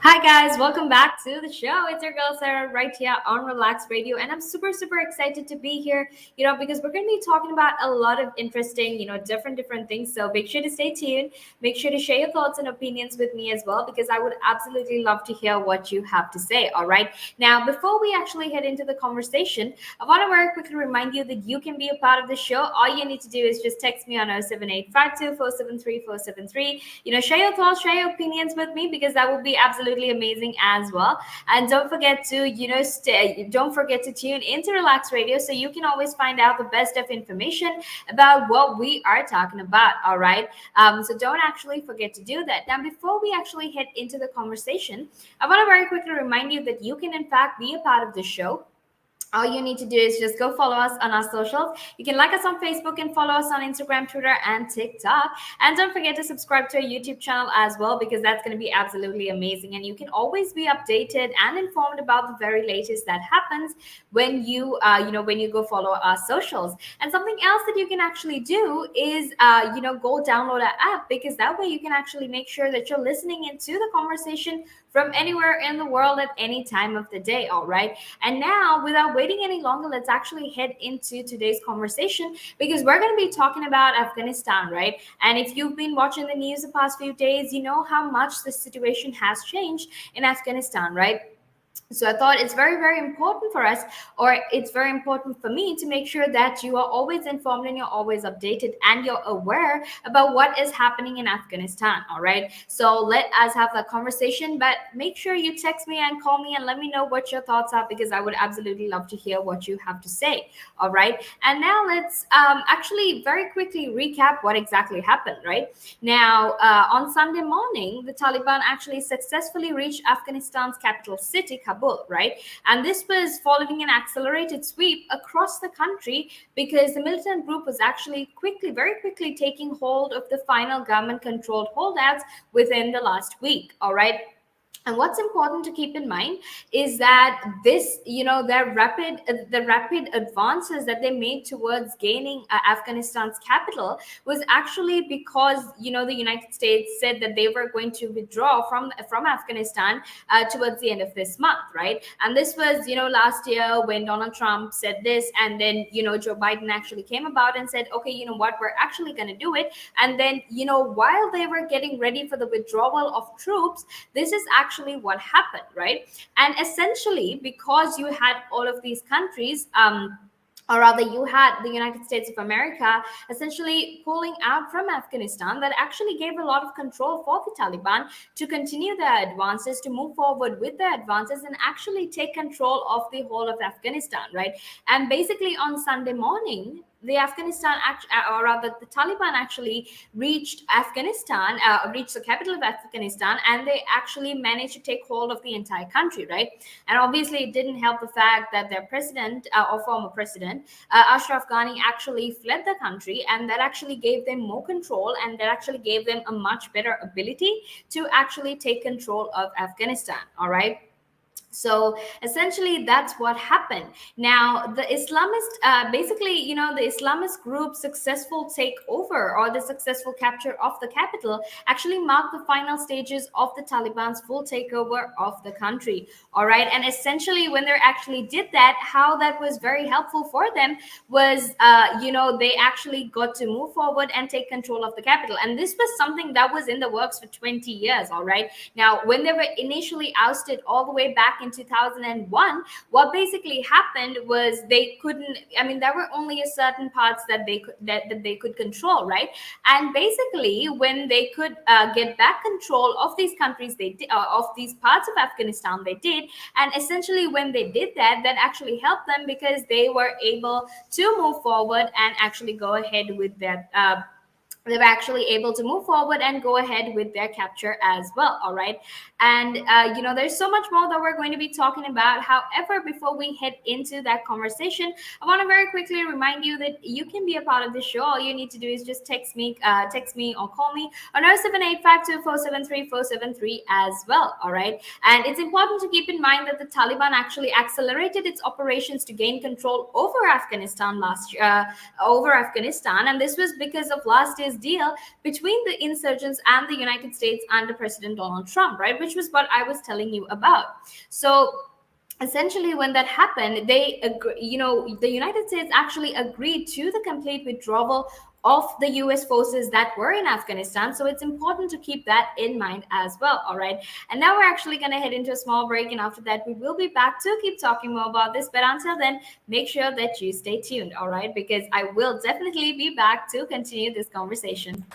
Hi guys, welcome back to the show. It's your girl Sarah right here on Relax Radio, and I'm super excited to be here. Because we're going to be talking about a lot of interesting, different things. So make sure to stay tuned. Make sure to share your thoughts and opinions with me as well, because I would absolutely love to hear what you have to say. All right. Now, before we actually head into the conversation, I want to very quickly remind you that you can be a part of the show. All you need to do is just text me on 07852 share your thoughts, share your opinions with me, because that would be absolutely amazing as well. And don't forget to don't forget to tune into Relax Radio, so you can always find out the best of information about what we are talking about. All right. So don't actually forget to do that. Now, before we actually head into the conversation, I want to very quickly remind you that you can in fact be a part of the show. All you need to do is just go follow us on our socials. You can like us on Facebook and follow us on Instagram, Twitter, and TikTok. And don't forget to subscribe to our YouTube channel as well, because that's going to be absolutely amazing. And you can always be updated and informed about the very latest that happens when when you go follow our socials. And something else that you can actually do is, go download our app, because that way you can actually make sure that you're listening into the conversation from anywhere in the world at any time of the day. All right. And now, without waiting any longer, let's actually head into today's conversation, because we're going to be talking about Afghanistan, right? And if you've been watching the news the past few days, you know how much the situation has changed in Afghanistan, right? So I thought it's very important for us, or it's very important for me, to make sure that you are always informed and you're always updated and you're aware about what is happening in Afghanistan. All right. So let us have that conversation, but make sure you text me and call me and let me know what your thoughts are, because I would absolutely love to hear what you have to say. All right. And now let's actually very quickly recap what exactly happened. Right now, on Sunday morning, the Taliban actually successfully reached Afghanistan's capital city, Kabul, right? And this was following an accelerated sweep across the country, because the militant group was actually very quickly taking hold of the final government controlled holdouts within the last week. All right. And what's important to keep in mind is that this, the rapid advances that they made towards gaining Afghanistan's capital was actually because, the United States said that they were going to withdraw from Afghanistan towards the end of this month, right? And this was, last year when Donald Trump said this, and then, Joe Biden actually came about and said, okay, you know what, we're actually going to do it. And then, while they were getting ready for the withdrawal of troops, this is actually what happened, right? And essentially, because you had all of these countries, or rather you had the United States of America essentially pulling out from Afghanistan, that actually gave a lot of control for the Taliban to continue their advances, to move forward with their advances, and actually take control of the whole of Afghanistan, right? And basically on Sunday morning, or rather the Taliban actually reached the capital of Afghanistan, and they actually managed to take hold of the entire country, right? And obviously, it didn't help the fact that their president, or former president, Ashraf Ghani, actually fled the country, and that actually gave them more control, and that actually gave them a much better ability to actually take control of Afghanistan. All right. So essentially, that's what happened. Now, the Islamist, the Islamist group successful takeover, or the successful capture of the capital, actually marked the final stages of the Taliban's full takeover of the country. All right. And essentially, when they actually did that, how that was very helpful for them was, they actually got to move forward and take control of the capital. And this was something that was in the works for 20 years. All right. Now, when they were initially ousted all the way back in 2001, what basically happened was they couldn't, there were only a certain parts that they could control, right? And basically, when they could get back control of these countries, they did, of these parts of Afghanistan, they did. And essentially, when they did that, that actually helped them, because they were able to move forward and actually go ahead with that. They were actually able to move forward and go ahead with their capture as well. All right. And there's so much more that we're going to be talking about. However, before we head into that conversation, I want to very quickly remind you that you can be a part of the show. All you need to do is just text me or call me on 07852473473 as well. All right. And it's important to keep in mind that the Taliban actually accelerated its operations to gain control over Afghanistan last year, and this was because of last year's harmonious deal between the insurgents and the United States under President Donald Trump, right? Which was what I was telling you about. So essentially when that happened, they agree, the United States actually agreed to the complete withdrawal of the US forces that were in Afghanistan. So it's important to keep that in mind as well. All right, and now we're actually going to head into a small break, and after that we will be back to keep talking more about this. But until then, make sure that you stay tuned, all right, because I will definitely be back to continue this conversation.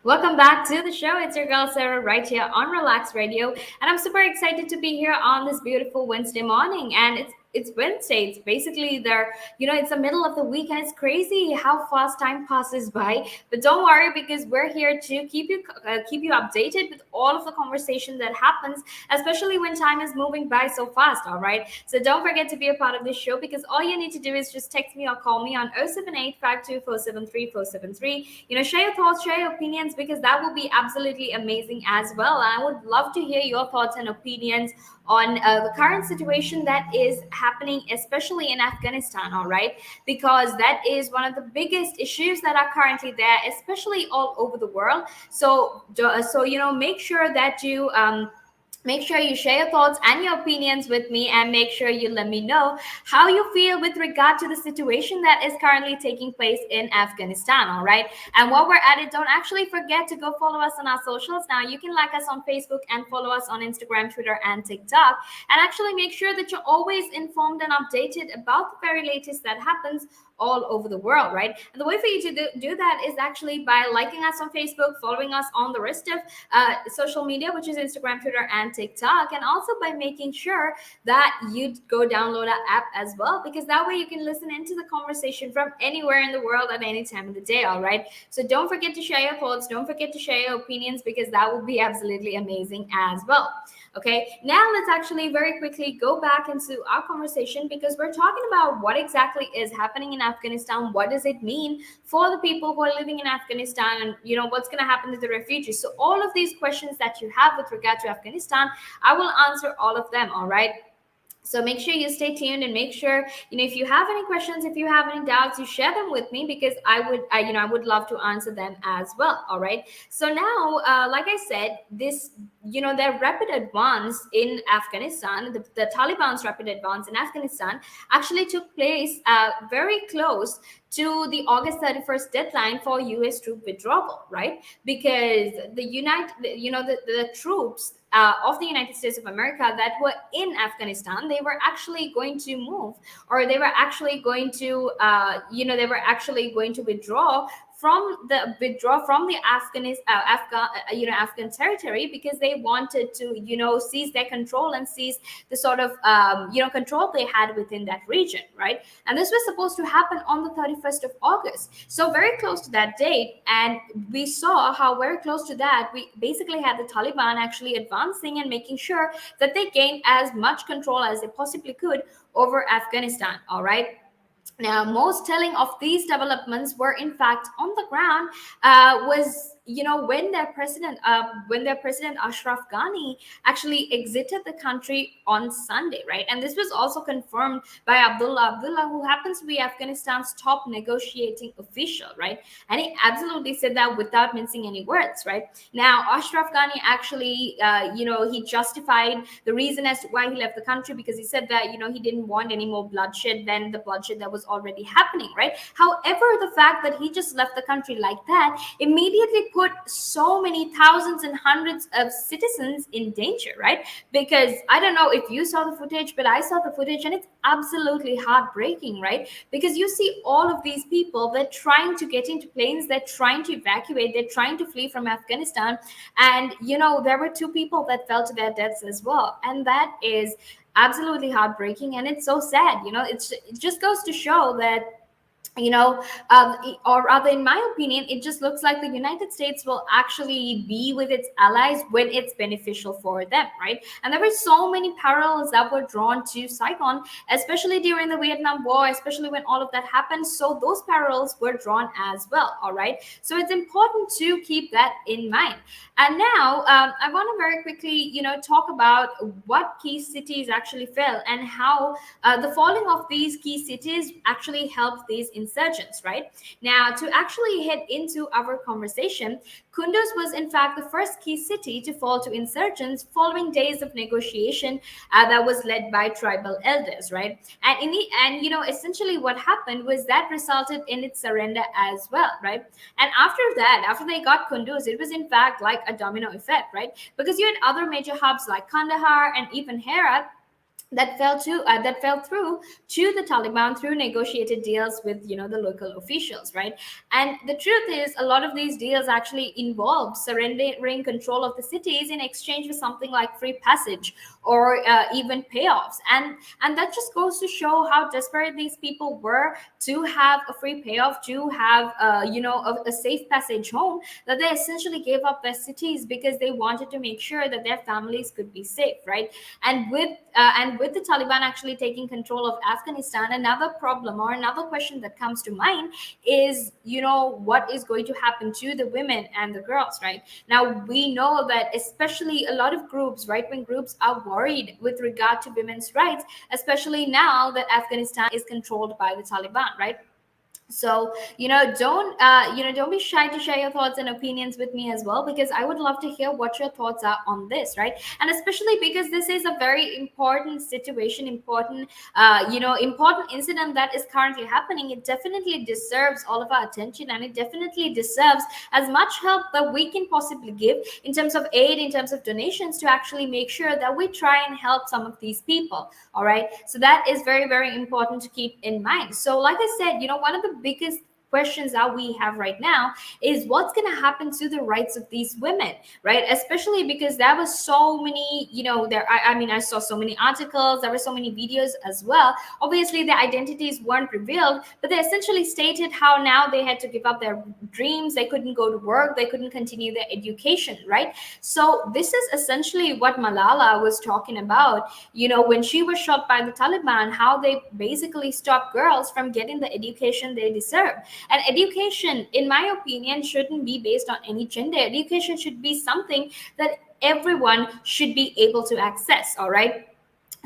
Welcome back to the show. It's your girl Sarah right here on Relax Radio, and I'm super excited to be here on this beautiful Wednesday morning. And it's Wednesday. It's basically it's the middle of the week, and it's crazy how fast time passes by. But don't worry, because we're here to keep you updated with all of the conversation that happens, especially when time is moving by so fast. All right. So don't forget to be a part of this show, because all you need to do is just text me or call me on 078-52473473. Share your thoughts, share your opinions, because that will be absolutely amazing as well. I would love to hear your thoughts and opinions on the current situation that is happening, especially in Afghanistan, all right? Because that is one of the biggest issues that are currently there, especially all over the world. So make sure that you make sure you share your thoughts and your opinions with me, and make sure you let me know how you feel with regard to the situation that is currently taking place in Afghanistan. All right. And while we're at it, don't actually forget to go follow us on our socials. Now, you can like us on Facebook and follow us on Instagram, Twitter, and TikTok. And actually make sure that you're always informed and updated about the very latest that happens all over the world, right? And the way for you to do that is actually by liking us on Facebook, following us on the rest of social media, which is Instagram, Twitter, and TikTok, and also by making sure that you go download our app as well, because that way you can listen into the conversation from anywhere in the world at any time of the day. All right. So don't forget to share your thoughts, don't forget to share your opinions, because that will be absolutely amazing as well. Okay, now let's actually very quickly go back into our conversation, because we're talking about what exactly is happening in Afghanistan. What does it mean for the people who are living in Afghanistan, and what's going to happen to the refugees? So all of these questions that you have with regard to Afghanistan, I will answer all of them. All right. So make sure you stay tuned, and make sure, if you have any questions, if you have any doubts, you share them with me, because I would love to answer them as well. All right. So now, like I said, this, their rapid advance in Afghanistan, the Taliban's rapid advance in Afghanistan actually took place very close to the August 31st deadline for US troop withdrawal, right? Because the troops of the United States of America that were in Afghanistan, they were actually going to move, or they were actually going to, withdraw from the Afghan territory, because they wanted to, seize their control and seize the sort of, control they had within that region, right? And this was supposed to happen on the 31st of August. So very close to that date. And we saw how very close to that, we basically had the Taliban actually advancing and making sure that they gained as much control as they possibly could over Afghanistan. All right. Now, most telling of these developments were, in fact, on the ground, was, when their president Ashraf Ghani actually exited the country on Sunday, right? And this was also confirmed by Abdullah, who happens to be Afghanistan's top negotiating official, right? And he absolutely said that without mincing any words, right? Now, Ashraf Ghani actually, he justified the reason as to why he left the country, because he said that, he didn't want any more bloodshed than the bloodshed that was already happening, right? However, the fact that he just left the country like that immediately put so many thousands and hundreds of citizens in danger, right? Because I don't know if you saw the footage, but I saw the footage, and it's absolutely heartbreaking, right? Because you see all of these people, they're trying to get into planes, they're trying to evacuate, they're trying to flee from Afghanistan. And, there were two people that fell to their deaths as well. And that is absolutely heartbreaking, and it's so sad. It just goes to show that, or rather, in my opinion, it just looks like the United States will actually be with its allies when it's beneficial for them, right? And there were so many parallels that were drawn to Saigon, especially during the Vietnam War, especially when all of that happened. So those parallels were drawn as well. All right. So it's important to keep that in mind. And now, I want to very quickly, talk about what key cities actually fell, and how the falling of these key cities actually helped these insurgents, right? Now, to actually head into our conversation, Kunduz was in fact the first key city to fall to insurgents following days of negotiation that was led by tribal elders, right? And in the end, essentially what happened was that resulted in its surrender as well, right? And after that, after they got Kunduz, it was in fact like a domino effect, right? Because you had other major hubs like Kandahar and even Herat that fell through to the Taliban through negotiated deals with the local officials, right? And the truth is, a lot of these deals actually involved surrendering control of the cities in exchange for something like free passage, or even payoffs. And that just goes to show how desperate these people were to have a free payoff, to have a safe passage home, that they essentially gave up their cities because they wanted to make sure that their families could be safe, right? And with the Taliban actually taking control of Afghanistan, another problem or another question that comes to mind is, what is going to happen to the women and the girls, right? Now, we know that especially a lot of groups, right-wing groups, are worried with regard to women's rights, especially now that Afghanistan is controlled by the Taliban, right? So don't be shy to share your thoughts and opinions with me as well, because I would love to hear what your thoughts are on this, right? And especially because this is a very important situation, important incident that is currently happening. It definitely deserves all of our attention, and it definitely deserves as much help that we can possibly give in terms of aid, in terms of donations, to actually make sure that we try and help some of these people. All right. So that is very, very important to keep in mind. So like I said, one of the biggest questions that we have right now is what's going to happen to the rights of these women, right? Especially because there was so many, I saw so many articles, there were so many videos as well. Obviously their identities weren't revealed, but they essentially stated how now they had to give up their dreams, they couldn't go to work, they couldn't continue their education, right? So this is essentially what Malala was talking about, when she was shot by the Taliban, how they basically stopped girls from getting the education they deserve. And education, in my opinion, shouldn't be based on any gender. Education should be something that everyone should be able to access. All right.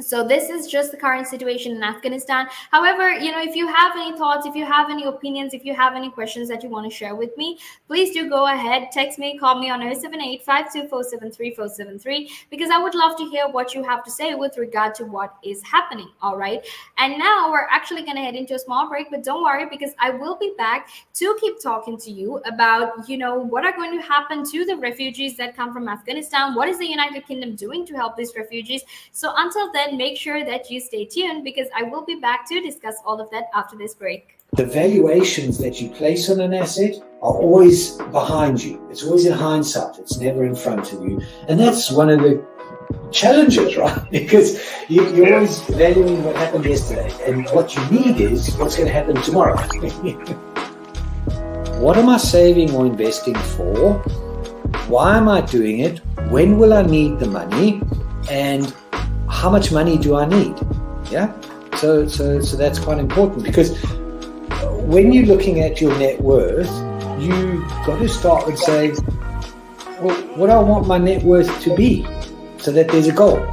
So this is just the current situation in Afghanistan. However, if you have any thoughts, if you have any opinions, if you have any questions that you want to share with me, please do go ahead, text me, call me on 078-52473-473, because I would love to hear what you have to say with regard to what is happening. All right. And now we're actually going to head into a small break, but don't worry, because I will be back to keep talking to you about, what are going to happen to the refugees that come from Afghanistan. What is the United Kingdom doing to help these refugees? So until then, make sure that you stay tuned, because I will be back to discuss all of that after this break. The valuations that you place on an asset are always behind you. It's always in hindsight. It's never in front of you. And that's one of the challenges, right? Because you're always valuing what happened yesterday. And what you need is what's going to happen tomorrow. What am I saving or investing for? Why am I doing it? When will I need the money? And how much money do I need? Yeah. So that's quite important, because when you're looking at your net worth, you got to start with saying, well, what do I want my net worth to be, so that there's a goal,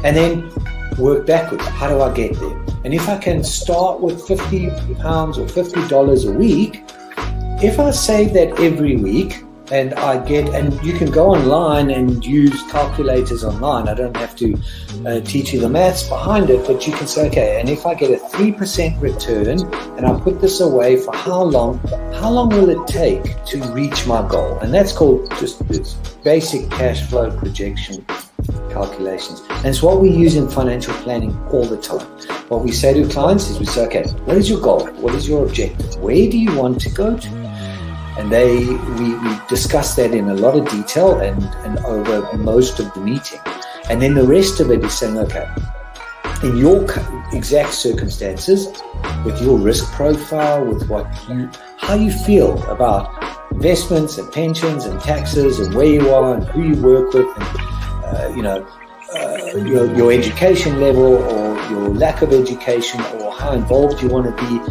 and then work backwards. How do I get there? And if I can start with £50 or $50 a week, if I save that every week, and you can go online and use calculators online. I don't have to teach you the maths behind it, but you can say, okay, and if I get a 3% return and I put this away for how long will it take to reach my goal? And that's called just this basic cash flow projection calculations. And it's what we use in financial planning all the time. What we say to clients is we say, okay, what is your goal? What is your objective? Where do you want to go to? And we discuss that in a lot of detail and over most of the meeting. And then the rest of it is saying, okay, in your exact circumstances, with your risk profile, with how you feel about investments and pensions and taxes and where you are and who you work with, and your education level or your lack of education or how involved you want to be.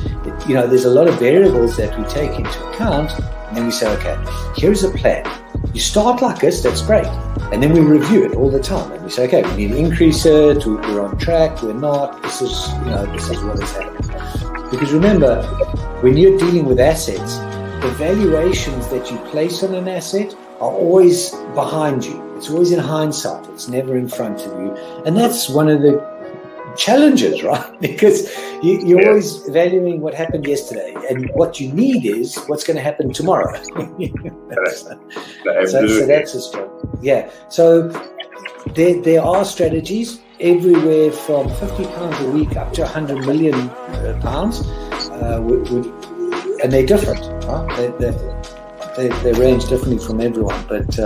There's a lot of variables that we take into account, and then we say, okay, here's a plan. You start like this, that's great. And then we review it all the time, and we say, okay, we need to increase it, we're on track, we're not, this is what is happening. Because remember, when you're dealing with assets, the valuations that you place on an asset are always behind you. It's always in hindsight. It's never in front of you. And that's one of the challenges, right? Because you're always valuing what happened yesterday. And what you need is what's going to happen tomorrow. So that's a struggle. Yeah. So there are strategies everywhere from £50 a week up to £100 million, and they're different, right? They range differently from everyone, but